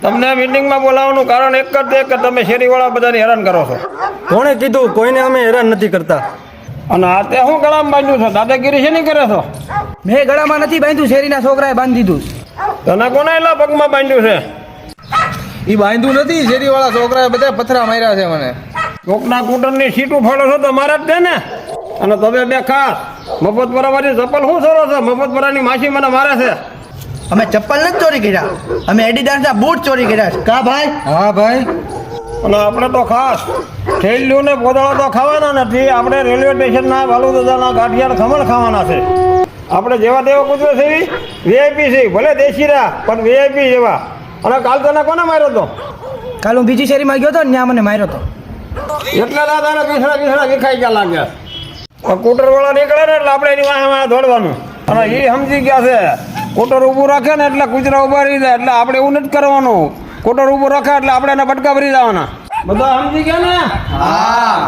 તમને મીટિંગમાં બોલાવવાનું કારણ એક જ છે કે તમે શેરીવાળા બધાને હેરાન કરો છો. કોણે કીધું? કોઈને અમે હેરાન નથી કરતા. અને આ તે શું ગળામાં બાંધ્યું છે? દાદાગીરી છે નહીં કરે છો? મેં ગળામાં નથી બાંધ્યું, શેરીના છોકરાએ બાંધી દીધું. તને કોને એટલા પગમાં બાંધ્યું છે? એ બાંધ્યું નથી, શેરીવાળા છોકરાએ બધા પથરા માર્યા છે મને. કોકના કૂટરની સીટું ફાડો છો તો મારા જ છે ને. અને તમે બે ખાસ મફત ભરાવાની ચપ્પલ શું સરો છો? મફત ભરાની માસી મને મારે છે. અમે ચપ્પલ નથી ચોરી કર્યા, અમે એડિડાસના બૂટ ચોરી કર્યા છે. કા ભાઈ? હા ભાઈ. અને આપણે તો ખાસ થેલીયું ને પોદળો તો ખાવાના નથી. આપણે રેલવે સ્ટેશનના વાલુદાદાના ગાંઠિયાના ખમણ ખાવાના છે. આપણે જેવા તેવા કૂતરો છે વીઆઈપી છે, ભલે દેશીરા પણ વીઆઈપી જેવા. અને કાલ તને કોને માર્યો હતો? કાલ હું બીજી શેરીમાં ગયો હતો ને, ત્યાં મને માર્યો હતો. એટલે દાદાને પીસડા વિખાઈ ગયા લાગ્યા. સ્કૂટર વાળા નીકળે ને એટલે આપણે એની વાહે દોડવાનું. અને એ સમજી ગયા છે સ્કૂટર ઊભું રાખે ને એટલે કૂતરા ઊભા રહી જાય. એટલે આપણે એવું નથી કરવાનું. સ્કૂટર ઊભું રાખે એટલે આપણે એને પટકા ભરી જવાના. બધા સમજી ગયા ને? હા.